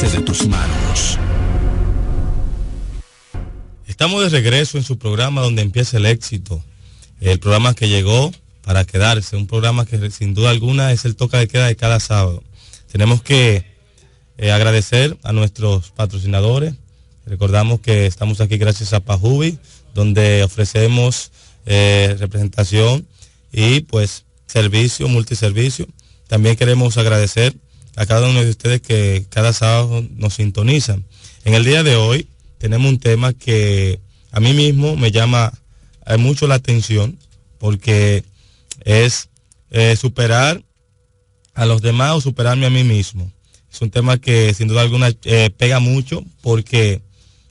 alcance de tus manos. Estamos de regreso en su programa Donde Empieza el Éxito, el programa que llegó para quedarse, un programa que sin duda alguna es el toque de queda de cada sábado. Tenemos que agradecer a nuestros patrocinadores. Recordamos que estamos aquí gracias a Pajubi, donde ofrecemos representación y pues servicio, multiservicio. También queremos agradecer a cada uno de ustedes que cada sábado nos sintonizan. En el día de hoy tenemos un tema que a mí mismo me llama mucho la atención, porque es superar a los demás o superarme a mí mismo. Es un tema que sin duda alguna pega mucho, porque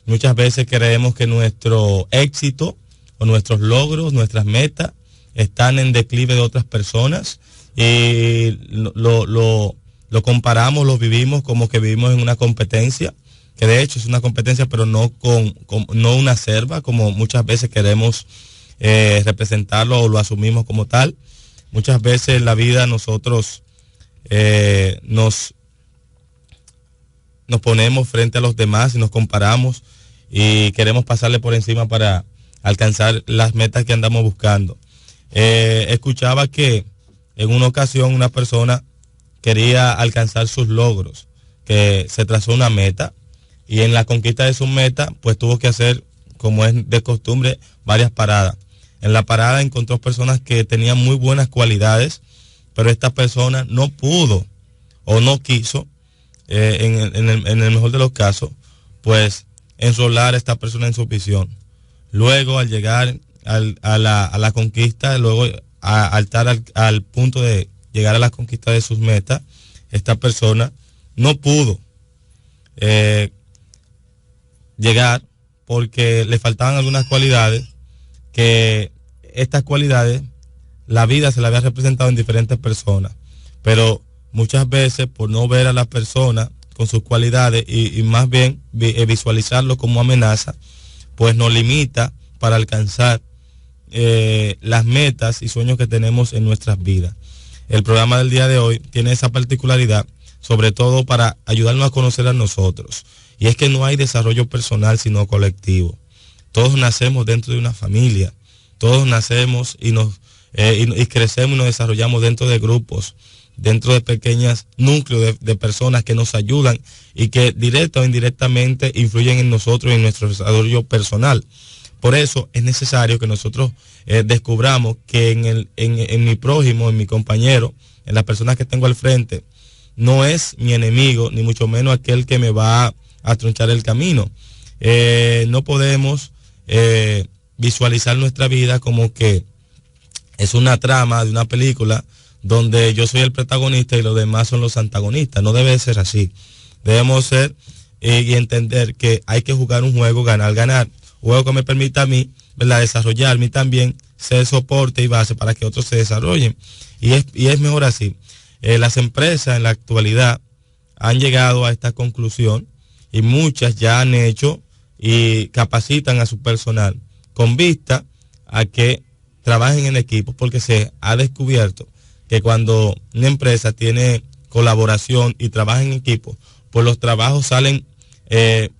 muchas veces creemos que nuestro éxito o nuestros logros, nuestras metas, están en declive de otras personas y lo comparamos, lo vivimos como que vivimos en una competencia, que de hecho es una competencia, pero no no una selva, como muchas veces queremos representarlo o lo asumimos como tal. Muchas veces en la vida nosotros nos ponemos frente a los demás y nos comparamos y queremos pasarle por encima para alcanzar las metas que andamos buscando. Escuchaba que en una ocasión una persona quería alcanzar sus logros, que se trazó una meta y en la conquista de su meta pues tuvo que hacer, como es de costumbre, varias paradas. En la parada encontró personas que tenían muy buenas cualidades, pero esta persona no pudo o no quiso, en el mejor de los casos, pues enrolar a esta persona en su visión. Luego, al llegar a la conquista, luego al estar al punto de llegar a la conquista de sus metas, esta persona no pudo llegar porque le faltaban algunas cualidades, que estas cualidades la vida se la había representado en diferentes personas, pero muchas veces por no ver a la persona con sus cualidades y más bien visualizarlo como amenaza, pues nos limita para alcanzar las metas y sueños que tenemos en nuestras vidas. El programa del día de hoy tiene esa particularidad, sobre todo para ayudarnos a conocer a nosotros, y es que no hay desarrollo personal sino colectivo. Todos nacemos dentro de una familia, todos nacemos y crecemos y nos desarrollamos dentro de grupos, dentro de pequeños núcleos de personas que nos ayudan y que directa o indirectamente influyen en nosotros y en nuestro desarrollo personal. Por eso es necesario que nosotros descubramos que en mi prójimo, en mi compañero, en las personas que tengo al frente, no es mi enemigo, ni mucho menos aquel que me va a tronchar el camino. No podemos visualizar nuestra vida como que es una trama de una película donde yo soy el protagonista y los demás son los antagonistas. No debe ser así. Debemos ser y entender que hay que jugar un juego ganar, un juego que me permita a mí, ¿verdad?, desarrollarme y también ser soporte y base para que otros se desarrollen. Y es mejor así. Las empresas en la actualidad han llegado a esta conclusión y muchas ya han hecho y capacitan a su personal con vista a que trabajen en equipo, porque se ha descubierto que cuando una empresa tiene colaboración y trabaja en equipo, pues los trabajos salen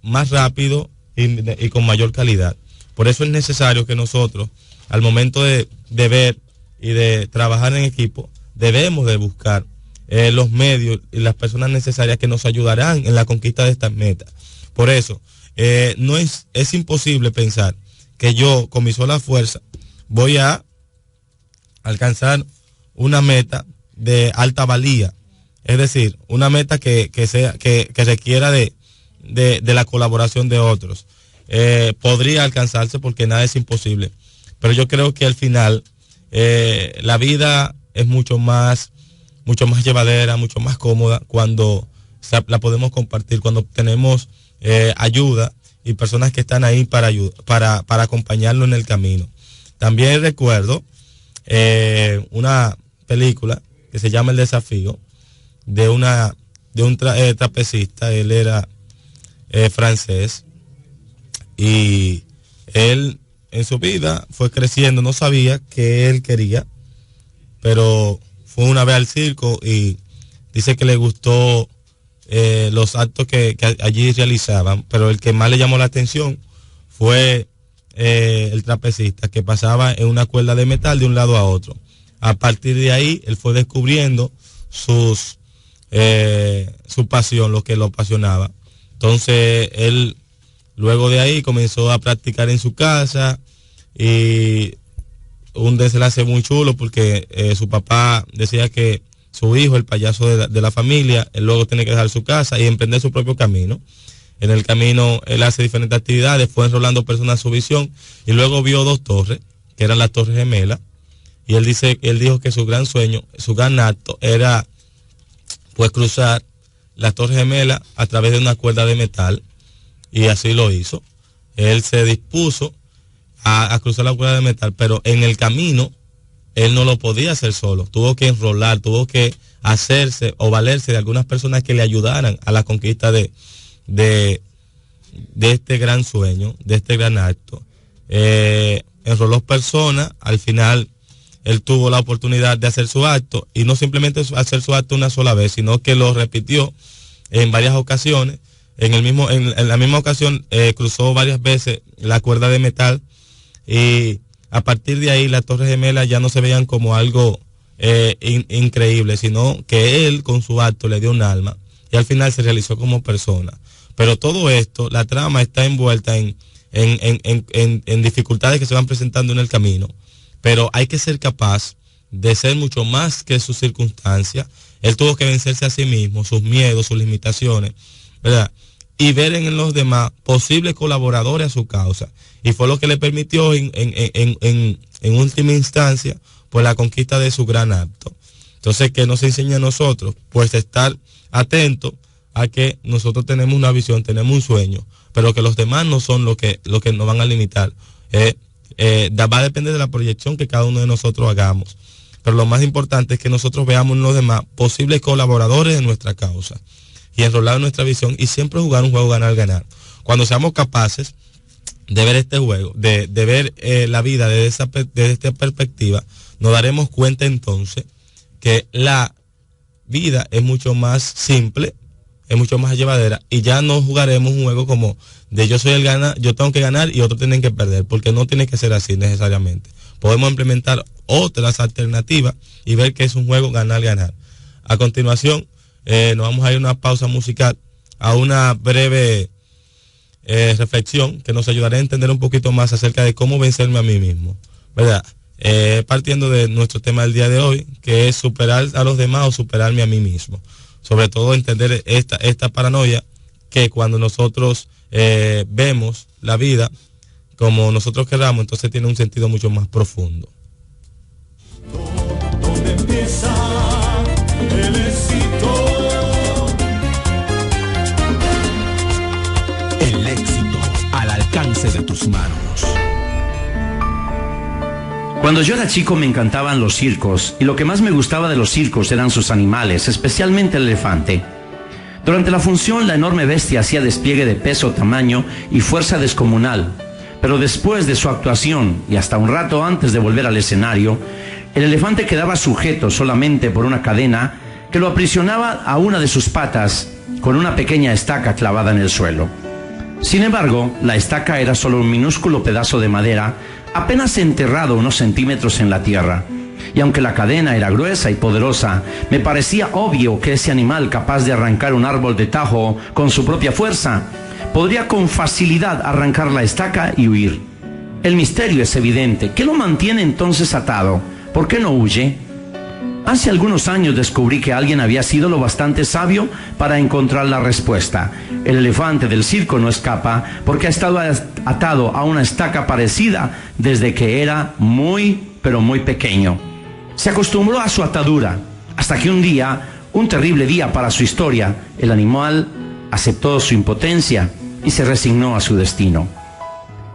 más rápido y con mayor calidad. Por eso es necesario que nosotros, al momento de ver y de trabajar en equipo, debemos de buscar los medios y las personas necesarias que nos ayudarán en la conquista de estas metas. Por eso, es imposible pensar que yo, con mi sola fuerza, voy a alcanzar una meta de alta valía. Es decir, una meta que requiera de la colaboración de otros. Podría alcanzarse porque nada es imposible. Pero yo creo que al final la vida es mucho más llevadera, mucho más cómoda cuando la podemos compartir, cuando tenemos ayuda y personas que están ahí para acompañarnos en el camino. También recuerdo una película que se llama El Desafío, de un trapecista. Él era francés y él en su vida fue creciendo, no sabía qué él quería, pero fue una vez al circo y dice que le gustó los actos que allí realizaban, pero el que más le llamó la atención fue el trapecista, que pasaba en una cuerda de metal de un lado a otro. A partir de ahí, él fue descubriendo su pasión, lo que lo apasionaba. Entonces, él luego de ahí comenzó a practicar en su casa, y un desenlace muy chulo porque su papá decía que su hijo, el payaso de la familia, él luego tiene que dejar su casa y emprender su propio camino. En el camino él hace diferentes actividades, fue enrolando personas a su visión, y luego vio 2 torres, que eran las Torres Gemelas, y él dijo que su gran sueño, su gran acto era pues cruzar las Torres Gemelas a través de una cuerda de metal, y así lo hizo. Él se dispuso a cruzar la cuerda de metal, pero en el camino él no lo podía hacer solo, tuvo que enrolar, tuvo que hacerse o valerse de algunas personas que le ayudaran a la conquista de este gran sueño, de este gran acto. Enroló personas, al final él tuvo la oportunidad de hacer su acto, y no simplemente hacer su acto una sola vez, sino que lo repitió en varias ocasiones. En la misma ocasión cruzó varias veces la cuerda de metal, y a partir de ahí las Torres Gemelas ya no se veían como algo increíble, sino que él con su acto le dio un alma, y al final se realizó como persona. Pero todo esto, la trama está envuelta en dificultades que se van presentando en el camino, pero hay que ser capaz de ser mucho más que sus circunstancias. Él tuvo que vencerse a sí mismo, sus miedos, sus limitaciones, ¿verdad? Y ver en los demás posibles colaboradores a su causa. Y fue lo que le permitió en última instancia, pues la conquista de su gran acto. Entonces, ¿qué nos enseña a nosotros? Pues estar atentos a que nosotros tenemos una visión, tenemos un sueño, pero que los demás no son lo que nos van a limitar. Va a depender de la proyección que cada uno de nosotros hagamos. Pero lo más importante es que nosotros veamos en los demás posibles colaboradores de nuestra causa, y enrolar en nuestra visión, y siempre jugar un juego ganar-ganar. Cuando seamos capaces de ver este juego, de ver la vida desde esta perspectiva, nos daremos cuenta entonces que la vida es mucho más simple, es mucho más llevadera, y ya no jugaremos un juego como de yo soy el gana, yo tengo que ganar y otros tienen que perder, porque no tiene que ser así necesariamente. Podemos implementar otras alternativas y ver que es un juego ganar-ganar. A continuación, nos vamos a ir a una pausa musical, a una breve reflexión que nos ayudará a entender un poquito más acerca de cómo vencerme a mí mismo, ¿verdad? Partiendo de nuestro tema del día de hoy, que es superar a los demás o superarme a mí mismo. Sobre todo entender esta paranoia, que cuando nosotros vemos la vida como nosotros queramos, entonces tiene un sentido mucho más profundo. ¿Dónde empieza el éxito? El éxito al alcance de tus manos. Cuando yo era chico me encantaban los circos, y lo que más me gustaba de los circos eran sus animales, especialmente el elefante. Durante la función, la enorme bestia hacía despliegue de peso, tamaño y fuerza descomunal. Pero después de su actuación, y hasta un rato antes de volver al escenario, el elefante quedaba sujeto solamente por una cadena que lo aprisionaba a una de sus patas con una pequeña estaca clavada en el suelo. Sin embargo, la estaca era solo un minúsculo pedazo de madera, apenas enterrado unos centímetros en la tierra. Y aunque la cadena era gruesa y poderosa, me parecía obvio que ese animal, capaz de arrancar un árbol de tajo con su propia fuerza, podría con facilidad arrancar la estaca y huir. El misterio es evidente. ¿Qué lo mantiene entonces atado? ¿Por qué no huye? Hace algunos años descubrí que alguien había sido lo bastante sabio para encontrar la respuesta. El elefante del circo no escapa porque ha estado atado a una estaca parecida desde que era pero muy pequeño. Se acostumbró a su atadura, hasta que un día, un terrible día para su historia, el animal aceptó su impotencia y se resignó a su destino.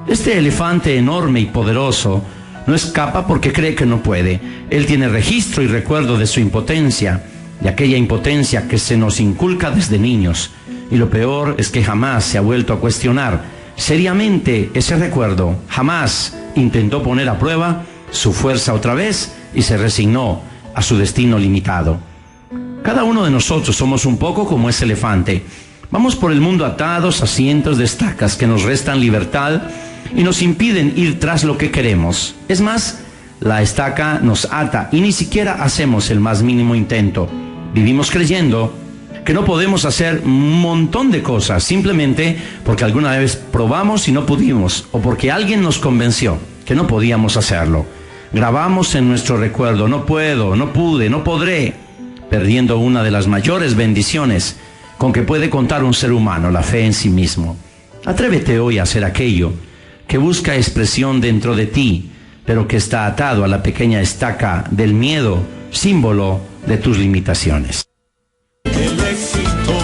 Este elefante enorme y poderoso no escapa porque cree que no puede. Él tiene registro y recuerdo de su impotencia, de aquella impotencia que se nos inculca desde niños. Y lo peor es que jamás se ha vuelto a cuestionar seriamente ese recuerdo. Jamás intentó poner a prueba su fuerza otra vez y se resignó a su destino limitado. Cada uno de nosotros somos un poco como ese elefante. Vamos por el mundo atados a cientos de estacas que nos restan libertad y nos impiden ir tras lo que queremos. Es más, la estaca nos ata y ni siquiera hacemos el más mínimo intento. Vivimos creyendo que no podemos hacer un montón de cosas simplemente porque alguna vez probamos y no pudimos, o porque alguien nos convenció que no podíamos hacerlo. Grabamos en nuestro recuerdo: no puedo, no pude, no podré, perdiendo una de las mayores bendiciones con que puede contar un ser humano, la fe en sí mismo. Atrévete hoy a hacer aquello que busca expresión dentro de ti, pero que está atado a la pequeña estaca del miedo, símbolo de tus limitaciones. El éxito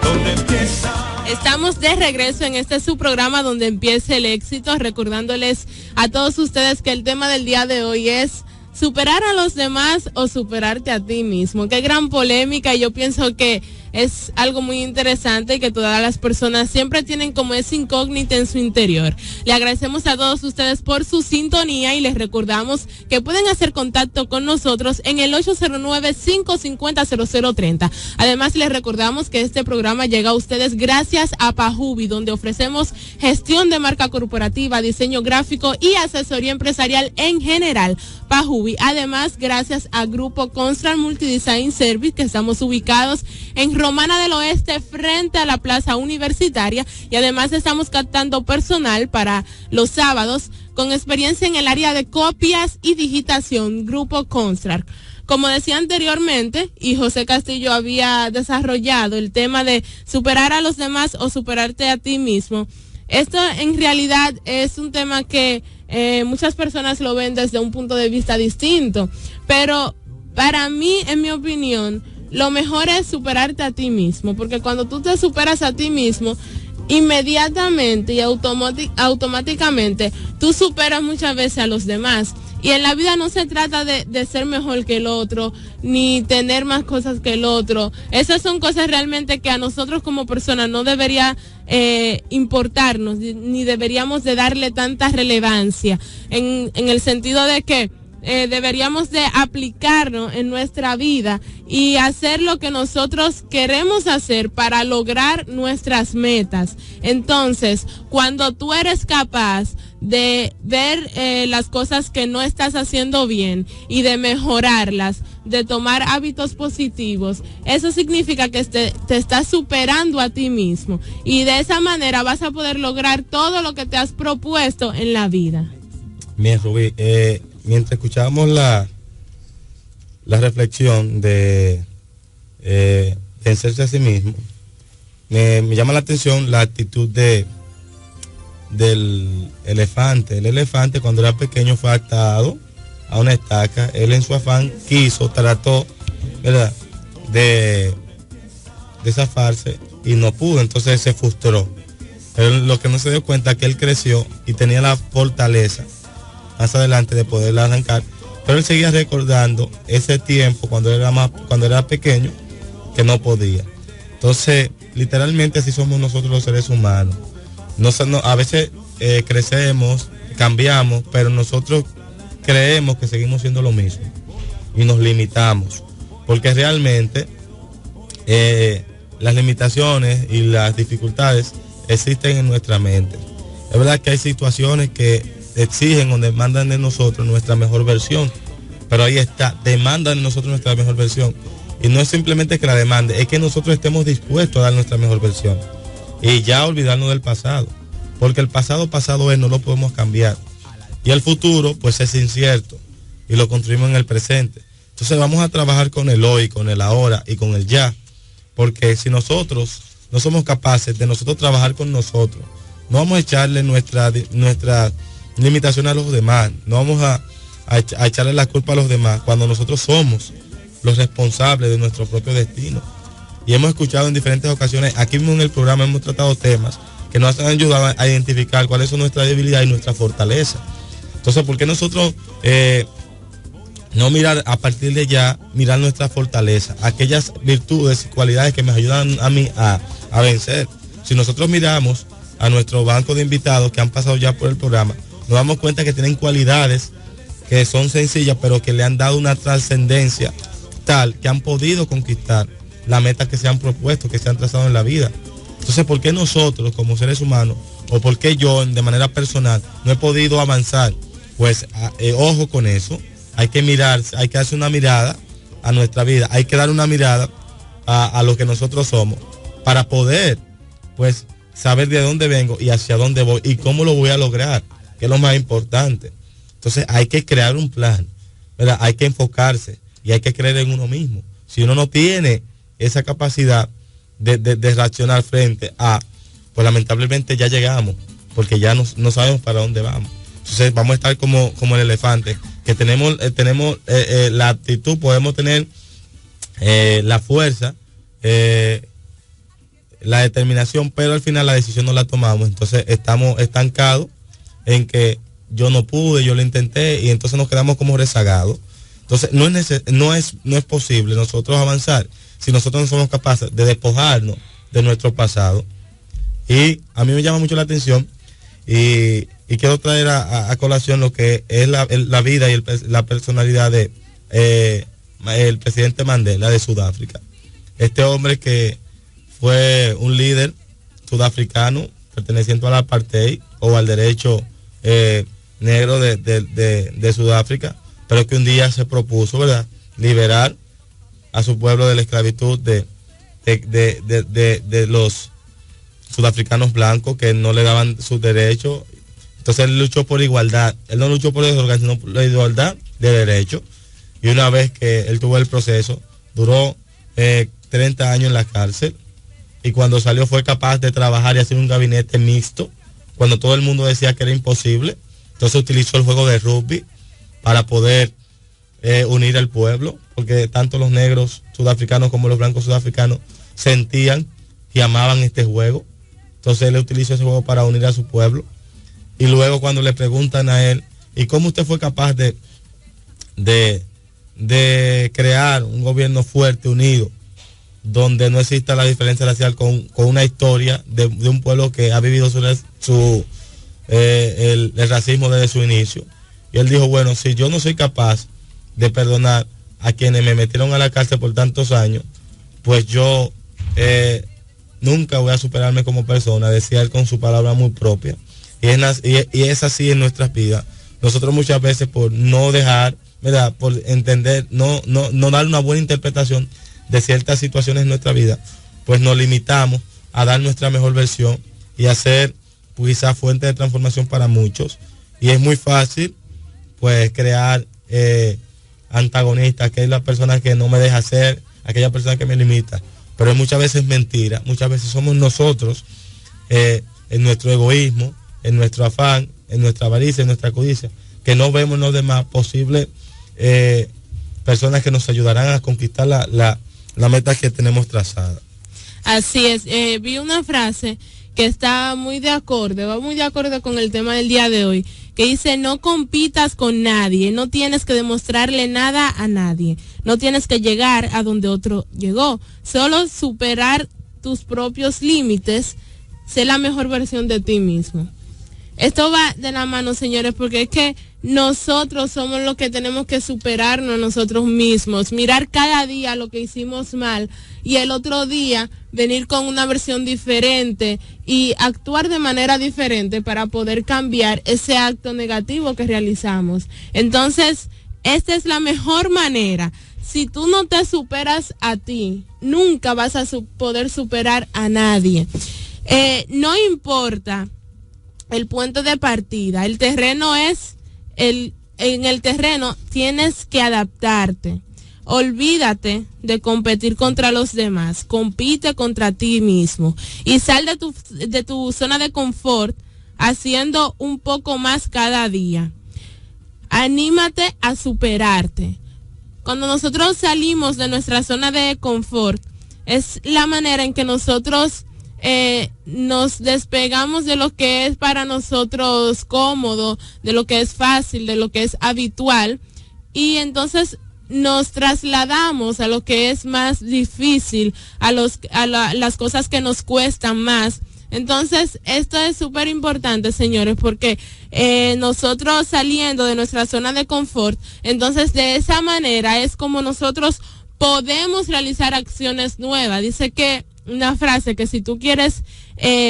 donde empieza. Estamos de regreso en este su programa Donde Empieza el Éxito, recordándoles a todos ustedes que el tema del día de hoy es superar a los demás o superarte a ti mismo. Qué gran polémica, y yo pienso que es algo muy interesante y que todas las personas siempre tienen como esa incógnita en su interior. Le agradecemos a todos ustedes por su sintonía y les recordamos que pueden hacer contacto con nosotros en el 809-550-0030. Además, les recordamos que este programa llega a ustedes gracias a Pajubi, donde ofrecemos gestión de marca corporativa, diseño gráfico y asesoría empresarial en general. Pajubi. Además, gracias a Grupo Construct Multidesign Service, que estamos ubicados en Romana del Oeste, frente a la Plaza Universitaria, y además estamos captando personal para los sábados con experiencia en el área de copias y digitación. Grupo Construct. Como decía anteriormente, y José Castillo había desarrollado el tema de superar a los demás o superarte a ti mismo. Esto en realidad es un tema que muchas personas lo ven desde un punto de vista distinto, pero para mí, en mi opinión, lo mejor es superarte a ti mismo, porque cuando tú te superas a ti mismo, inmediatamente y automáticamente tú superas muchas veces a los demás. Y en la vida no se trata de ser mejor que el otro, ni tener más cosas que el otro. Esas son cosas realmente que a nosotros como personas no debería importarnos, ni deberíamos de darle tanta relevancia, en el sentido de que deberíamos de aplicarnos en nuestra vida y hacer lo que nosotros queremos hacer para lograr nuestras metas. Entonces, cuando tú eres capaz de ver las cosas que no estás haciendo bien y de mejorarlas, de tomar hábitos positivos, eso significa que te estás superando a ti mismo, y de esa manera vas a poder lograr todo lo que te has propuesto en la vida. Bien, Rubí, mientras escuchábamos la reflexión de vencerse a sí mismo, me llama la atención la actitud del elefante. El elefante, cuando era pequeño, fue atado a una estaca. Él, en su afán, trató, ¿verdad?, de zafarse y no pudo, entonces se frustró. Pero lo que no se dio cuenta es que él creció y tenía la fortaleza más adelante de poder arrancar, pero él seguía recordando ese tiempo cuando era pequeño, que no podía. Entonces, literalmente así somos nosotros los seres humanos. A veces crecemos, cambiamos, pero nosotros creemos que seguimos siendo lo mismo y nos limitamos, porque realmente las limitaciones y las dificultades existen en nuestra mente. Es verdad que hay situaciones que exigen o demandan de nosotros nuestra mejor versión, pero ahí está, demandan de nosotros nuestra mejor versión, y no es simplemente que la demande, es que nosotros estemos dispuestos a dar nuestra mejor versión y ya olvidarnos del pasado, porque el pasado es, no lo podemos cambiar, y el futuro pues es incierto y lo construimos en el presente. Entonces vamos a trabajar con el hoy, con el ahora y con el ya, porque si nosotros no somos capaces de nosotros trabajar con nosotros, no vamos a echarle nuestra limitación a los demás, no vamos a echarle la culpa a los demás cuando nosotros somos los responsables de nuestro propio destino. Y hemos escuchado en diferentes ocasiones, aquí mismo en el programa hemos tratado temas que nos han ayudado a identificar cuáles son nuestra debilidad y nuestra fortaleza. Entonces, ¿por qué nosotros no mirar a partir de ya, mirar nuestra fortaleza, aquellas virtudes y cualidades que me ayudan a mí a vencer? Si nosotros miramos a nuestro banco de invitados que han pasado ya por el programa, nos damos cuenta que tienen cualidades que son sencillas, pero que le han dado una trascendencia tal que han podido conquistar la meta que se han propuesto, que se han trazado en la vida. Entonces, ¿por qué nosotros como seres humanos, o por qué yo de manera personal no he podido avanzar? Pues ojo con eso, hay que mirar, hay que hacer una mirada a nuestra vida, hay que dar una mirada a lo que nosotros somos, para poder pues saber de dónde vengo y hacia dónde voy y cómo lo voy a lograr, que es lo más importante. Entonces hay que crear un plan, ¿verdad? Hay que enfocarse y hay que creer en uno mismo. Si uno no tiene esa capacidad de reaccionar frente a, pues lamentablemente ya llegamos, porque ya no sabemos para dónde vamos. Entonces vamos a estar como el elefante, que tenemos la actitud, podemos tener la fuerza, la determinación, pero al final la decisión no la tomamos. Entonces estamos estancados en que yo no pude, yo lo intenté, y entonces nos quedamos como rezagados. Entonces no es posible nosotros avanzar si nosotros no somos capaces de despojarnos de nuestro pasado. Y a mí me llama mucho la atención y quiero traer a colación lo que es la vida y la personalidad de el presidente Mandela de Sudáfrica. Este hombre que fue un líder sudafricano perteneciente al apartheid o al derecho negro de Sudáfrica, pero que un día se propuso, ¿verdad?, liberar a su pueblo de la esclavitud de los sudafricanos blancos que no le daban sus derechos. Entonces él luchó por igualdad, él no luchó por desigualdad, sino por la igualdad de derechos. Y una vez que él tuvo el proceso, duró 30 años en la cárcel, y cuando salió fue capaz de trabajar y hacer un gabinete mixto, cuando todo el mundo decía que era imposible. Entonces utilizó el juego de rugby para poder unir al pueblo, porque tanto los negros sudafricanos como los blancos sudafricanos sentían y amaban este juego. Entonces él utilizó ese juego para unir a su pueblo. Y luego cuando le preguntan a él, ¿y cómo usted fue capaz de crear un gobierno fuerte, unido, donde no exista la diferencia racial, con una historia de un pueblo que ha vivido el racismo desde su inicio? Y él dijo, bueno, si yo no soy capaz de perdonar a quienes me metieron a la cárcel por tantos años, pues yo nunca voy a superarme como persona, decía él con su palabra muy propia. Y es así en nuestras vidas. Nosotros muchas veces, por no dejar, ¿verdad?, por entender, no dar una buena interpretación de ciertas situaciones en nuestra vida, pues nos limitamos a dar nuestra mejor versión y a ser quizás fuente de transformación para muchos. Y es muy fácil pues crear antagonistas, que es la persona que no me deja hacer, aquella persona que me limita. Pero muchas veces es mentira, muchas veces somos nosotros, en nuestro egoísmo, en nuestro afán, en nuestra avaricia, en nuestra codicia, que no vemos en los demás posibles personas que nos ayudarán a conquistar la meta que tenemos trazada. Así es, vi una frase que está muy de acorde, va muy de acuerdo con el tema del día de hoy, que dice: no compitas con nadie, no tienes que demostrarle nada a nadie, no tienes que llegar a donde otro llegó, solo superar tus propios límites, sé la mejor versión de ti mismo. Esto va de la mano, señores, porque es que nosotros somos los que tenemos que superarnos nosotros mismos, mirar cada día lo que hicimos mal y el otro día venir con una versión diferente y actuar de manera diferente para poder cambiar ese acto negativo que realizamos. Entonces, esta es la mejor manera. Si tú no te superas a ti, nunca vas a poder superar a nadie. No importa el punto de partida, el terreno es en el terreno tienes que adaptarte. Olvídate de competir contra los demás, compite contra ti mismo y sal de tu zona de confort haciendo un poco más cada día. Anímate a superarte. Cuando nosotros salimos de nuestra zona de confort, es la manera en que nosotros nos despegamos de lo que es para nosotros cómodo, de lo que es fácil, de lo que es habitual, y entonces nos trasladamos a lo que es más difícil, a las cosas que nos cuestan más. Entonces, esto es súper importante, señores, porque nosotros saliendo de nuestra zona de confort, entonces de esa manera es como nosotros podemos realizar acciones nuevas. Dice que una frase que si tú quieres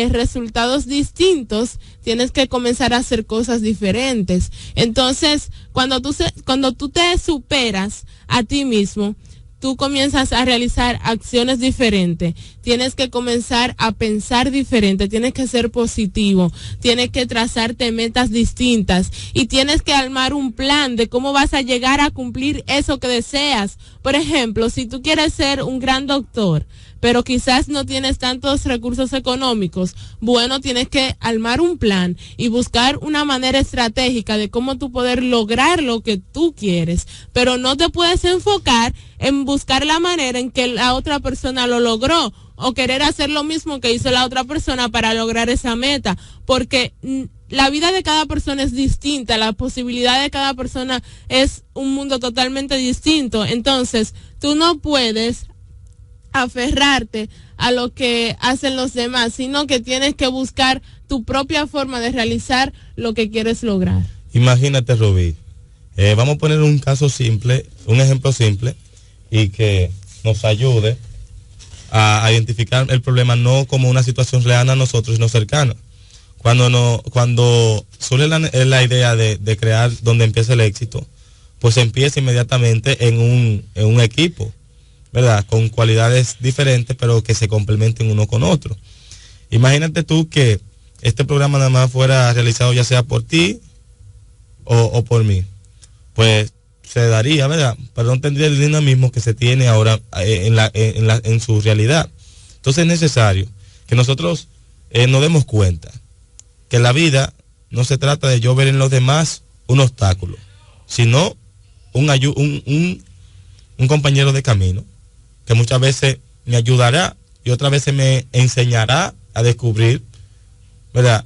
resultados distintos, tienes que comenzar a hacer cosas diferentes. Entonces, cuando tú te superas a ti mismo, tú comienzas a realizar acciones diferentes, tienes que comenzar a pensar diferente, tienes que ser positivo, tienes que trazarte metas distintas y tienes que armar un plan de cómo vas a llegar a cumplir eso que deseas. Por ejemplo, si tú quieres ser un gran doctor, pero quizás no tienes tantos recursos económicos, bueno, tienes que armar un plan y buscar una manera estratégica de cómo tú poder lograr lo que tú quieres, pero no te puedes enfocar en buscar la manera en que la otra persona lo logró o querer hacer lo mismo que hizo la otra persona para lograr esa meta, porque la vida de cada persona es distinta, la posibilidad de cada persona es un mundo totalmente distinto. Entonces, tú no puedes aferrarte a lo que hacen los demás, sino que tienes que buscar tu propia forma de realizar lo que quieres lograr. Imagínate, Rubí, vamos a poner un caso simple, un ejemplo simple, y que nos ayude a identificar el problema no como una situación real a nosotros, sino cercana. Cuando surge la idea de crear donde empieza el éxito, pues empieza inmediatamente en un equipo, ¿verdad? Con cualidades diferentes, pero que se complementen uno con otro. Imagínate tú que este programa nada más fuera realizado ya sea por ti o por mí. Pues se daría, ¿verdad? Pero no tendría el dinamismo que se tiene ahora en su realidad. Entonces es necesario que nosotros nos demos cuenta que la vida no se trata de yo ver en los demás un obstáculo, sino un compañero de camino que muchas veces me ayudará y otras veces me enseñará a descubrir, ¿verdad?,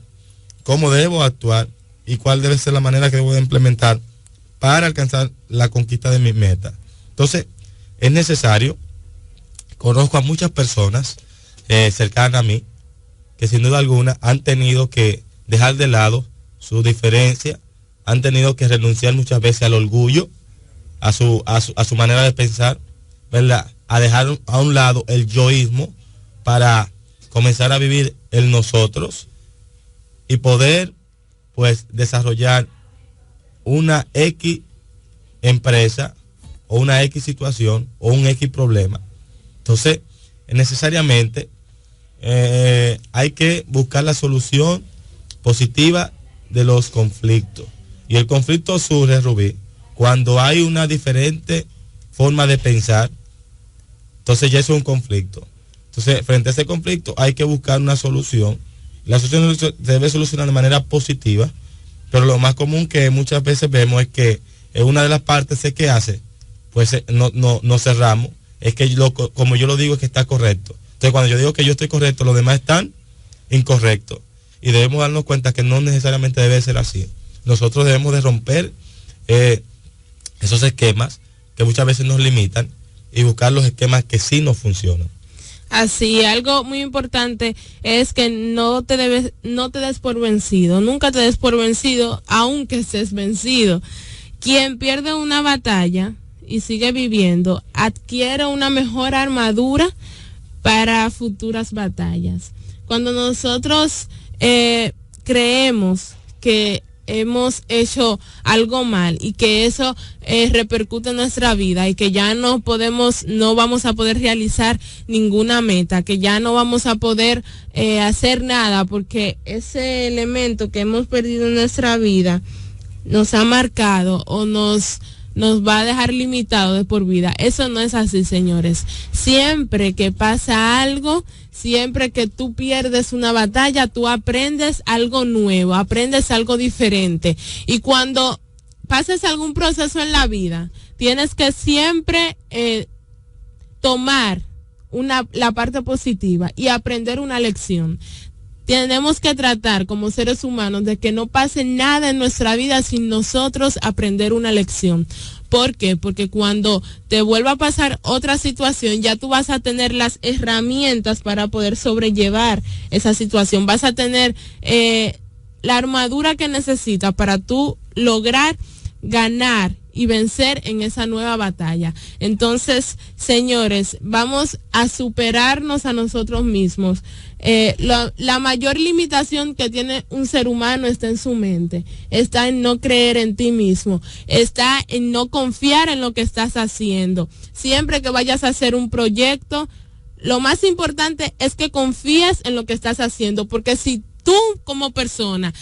cómo debo actuar y cuál debe ser la manera que debo de implementar para alcanzar la conquista de mi meta. Entonces, es necesario, conozco a muchas personas cercanas a mí, que sin duda alguna han tenido que dejar de lado su diferencia, han tenido que renunciar muchas veces al orgullo, a su manera de pensar, ¿verdad?, a dejar a un lado el yoísmo para comenzar a vivir el nosotros y poder, pues, desarrollar una X empresa o una X situación o un X problema. Entonces, necesariamente hay que buscar la solución positiva de los conflictos. Y el conflicto surge, Rubí, cuando hay una diferente forma de pensar. Entonces ya eso es un conflicto. Entonces, frente a ese conflicto hay que buscar una solución. La solución se debe solucionar de manera positiva, pero lo más común que muchas veces vemos es que una de las partes que hace, pues no cerramos, es que como yo lo digo es que está correcto. Entonces cuando yo digo que yo estoy correcto, los demás están incorrectos. Y debemos darnos cuenta que no necesariamente debe ser así. Nosotros debemos de romper esos esquemas que muchas veces nos limitan y buscar los esquemas que sí nos funcionan. Así, algo muy importante es que no te des por vencido, nunca te des por vencido, aunque estés vencido. Quien pierde una batalla y sigue viviendo, adquiere una mejor armadura para futuras batallas. Cuando nosotros creemos que hemos hecho algo mal y que eso repercute en nuestra vida y que ya no vamos a poder realizar ninguna meta, que ya no vamos a poder hacer nada porque ese elemento que hemos perdido en nuestra vida nos ha marcado o nos va a dejar limitado de por vida. Eso no es así, señores. Siempre que pasa algo, siempre que tú pierdes una batalla, tú aprendes algo nuevo, aprendes algo diferente. Y cuando pases algún proceso en la vida, tienes que siempre tomar la parte positiva y aprender una lección. Tenemos que tratar como seres humanos de que no pase nada en nuestra vida sin nosotros aprender una lección. ¿Por qué? Porque cuando te vuelva a pasar otra situación, ya tú vas a tener las herramientas para poder sobrellevar esa situación. Vas a tener la armadura que necesitas para tú lograr ganar y vencer en esa nueva batalla. Entonces, señores, vamos a superarnos a nosotros mismos. La mayor limitación que tiene un ser humano está en su mente, está en no creer en ti mismo, está en no confiar en lo que estás haciendo. Siempre que vayas a hacer un proyecto, lo más importante es que confíes en lo que estás haciendo, porque si tú como persona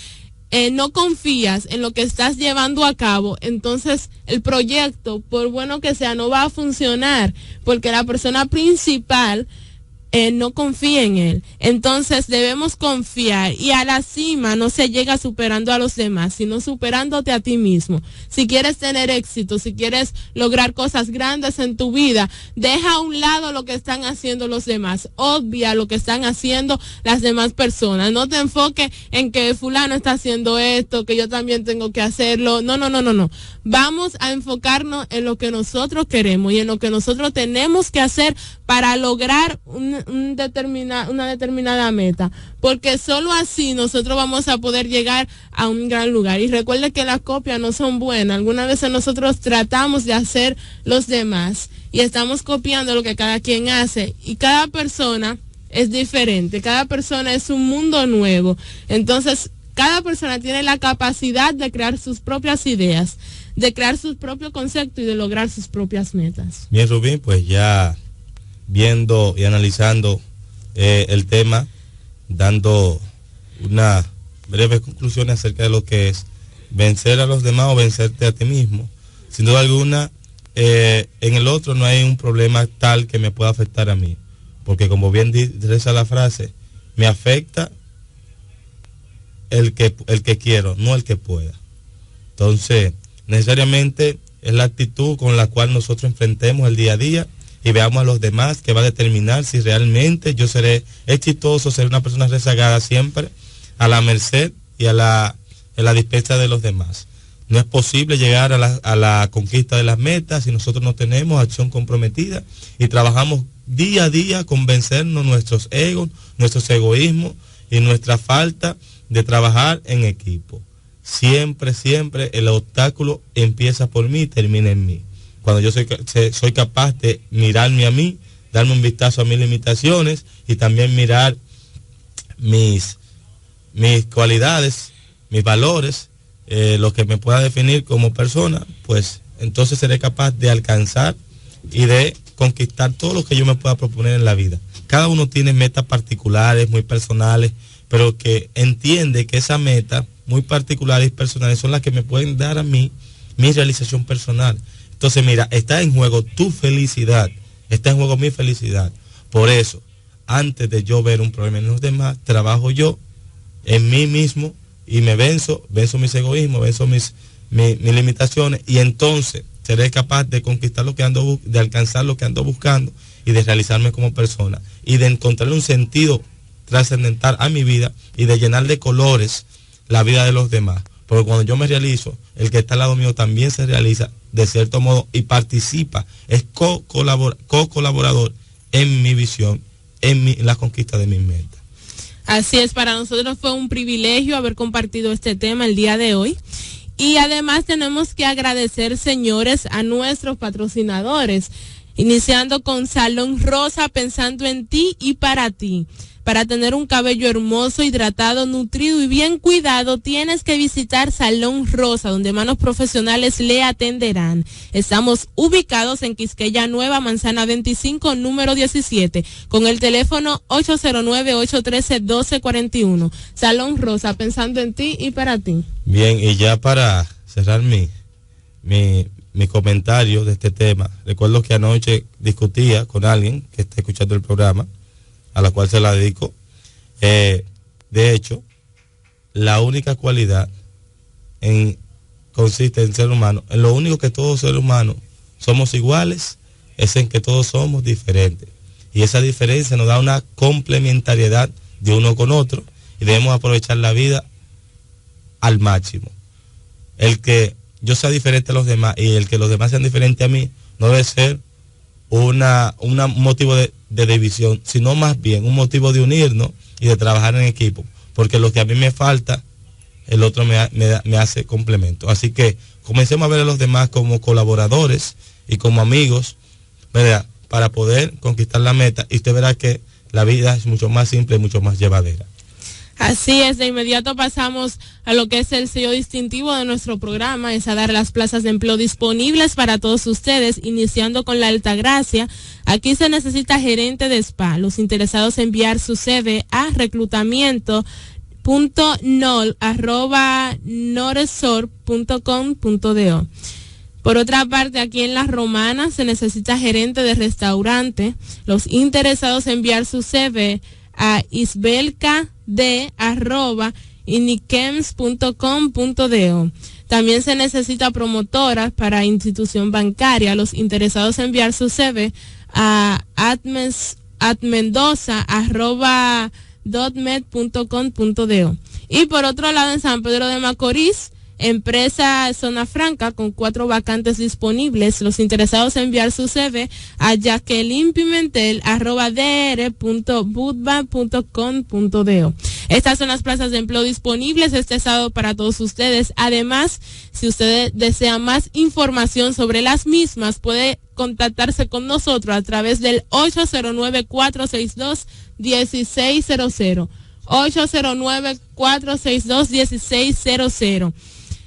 no confías en lo que estás llevando a cabo, entonces el proyecto, por bueno que sea, no va a funcionar, porque la persona principal no confía en él. Entonces debemos confiar, y a la cima no se llega superando a los demás, sino superándote a ti mismo. Si quieres tener éxito, si quieres lograr cosas grandes en tu vida, deja a un lado lo que están haciendo los demás, obvia lo que están haciendo las demás personas. No te enfoques en que fulano está haciendo esto, que yo también tengo que hacerlo. No. Vamos a enfocarnos en lo que nosotros queremos y en lo que nosotros tenemos que hacer para lograr una determinada meta, porque solo así nosotros vamos a poder llegar a un gran lugar. Y recuerde que las copias no son buenas. Algunas veces nosotros tratamos de hacer los demás y estamos copiando lo que cada quien hace, y cada persona es diferente, cada persona es un mundo nuevo. Entonces cada persona tiene la capacidad de crear sus propias ideas, de crear sus propios conceptos y de lograr sus propias metas. Bien, Rubín, pues ya viendo y analizando el tema, dando una breve conclusión acerca de lo que es vencer a los demás o vencerte a ti mismo. Sin duda alguna, en el otro no hay un problema tal que me pueda afectar a mí, porque como bien dice la frase, me afecta el que quiero, no el que pueda. Entonces, necesariamente es la actitud con la cual nosotros enfrentemos el día a día y veamos a los demás, que va a determinar si realmente yo seré exitoso, seré una persona rezagada siempre a la merced y en la dispensa de los demás. No es posible llegar a la conquista de las metas si nosotros no tenemos acción comprometida y trabajamos día a día con vencernos nuestros egos, nuestros egoísmos y nuestra falta de trabajar en equipo. Siempre el obstáculo empieza por mí y termina en mí. Cuando yo soy capaz de mirarme a mí, darme un vistazo a mis limitaciones y también mirar mis cualidades, mis valores, lo que me pueda definir como persona, pues entonces seré capaz de alcanzar y de conquistar todo lo que yo me pueda proponer en la vida. Cada uno tiene metas particulares, muy personales, pero que entiende que esa meta muy particulares y personales son las que me pueden dar a mí mi realización personal. Entonces, mira, está en juego tu felicidad, está en juego mi felicidad. Por eso, antes de yo ver un problema en los demás, trabajo yo en mí mismo y me venzo mis egoísmos, venzo mis limitaciones, y entonces seré capaz de conquistar de alcanzar lo que ando buscando y de realizarme como persona y de encontrarle un sentido trascendental a mi vida y de llenar de colores la vida de los demás. Porque cuando yo me realizo, el que está al lado mío también se realiza de cierto modo y participa, es co-colaborador en mi visión, en la conquista de mis metas. Así es, para nosotros fue un privilegio haber compartido este tema el día de hoy. Y además tenemos que agradecer, señores, a nuestros patrocinadores, iniciando con Salón Rosa, pensando en ti y para ti. Para tener un cabello hermoso, hidratado, nutrido y bien cuidado, tienes que visitar Salón Rosa, donde manos profesionales le atenderán. Estamos ubicados en Quisqueya Nueva, Manzana 25, número 17, con el teléfono 809-813-1241. Salón Rosa, pensando en ti y para ti. Bien, y ya para cerrar mi comentario de este tema, recuerdo que anoche discutía con alguien que está escuchando el programa, a la cual se la dedico. De hecho, la única cualidad consiste en ser humano. En lo único que todos seres humanos somos iguales es en que todos somos diferentes. Y esa diferencia nos da una complementariedad de uno con otro y debemos aprovechar la vida al máximo. El que yo sea diferente a los demás y el que los demás sean diferentes a mí no debe ser un motivo de división, sino más bien un motivo de unirnos y de trabajar en equipo, porque lo que a mí me falta el otro me hace complemento. Así que comencemos a ver a los demás como colaboradores y como amigos, ¿verdad? Para poder conquistar la meta, y usted verá que la vida es mucho más simple y mucho más llevadera. Así es, de inmediato pasamos a lo que es el sello distintivo de nuestro programa, es a dar las plazas de empleo disponibles para todos ustedes, iniciando con la Altagracia. Aquí se necesita gerente de spa. Los interesados enviar su CV a reclutamiento.nol@noresor.com.do. Por otra parte, aquí en La Romana se necesita gerente de restaurante. Los interesados enviar su CV a isbelkad@iniquems.com.do. También se necesita promotoras para institución bancaria. Los interesados enviar su CV a atmendoza@dotmed.com.do. Y por otro lado, en San Pedro de Macorís, empresa Zona Franca con 4 vacantes disponibles. Los interesados enviar su CV a jacquelinepimentel@dr.budba.com.do. Estas son las plazas de empleo disponibles este sábado para todos ustedes. Además, si usted desea más información sobre las mismas, puede contactarse con nosotros a través del 809-462-1600. 809-462-1600.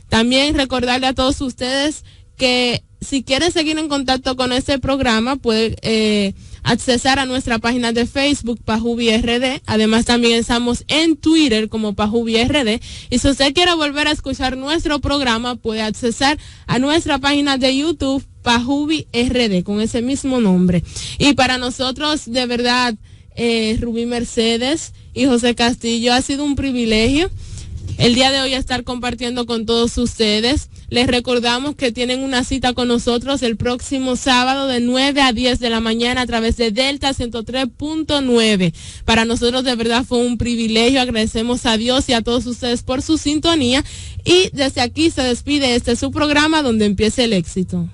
También recordarle a todos ustedes que si quieren seguir en contacto con este programa, puede accesar a nuestra página de Facebook, Pajubi RD. Además, también estamos en Twitter como Pajubi RD. Y si usted quiere volver a escuchar nuestro programa, puede accesar a nuestra página de YouTube, Pajubi RD, con ese mismo nombre. Y para nosotros, de verdad, Rubí Mercedes y José Castillo, ha sido un privilegio el día de hoy estar compartiendo con todos ustedes. Les recordamos que tienen una cita con nosotros el próximo sábado de 9 a 10 de la mañana a través de Delta 103.9. Para nosotros de verdad fue un privilegio. Agradecemos a Dios y a todos ustedes por su sintonía. Y desde aquí se despide su programa, Donde Empiece el Éxito.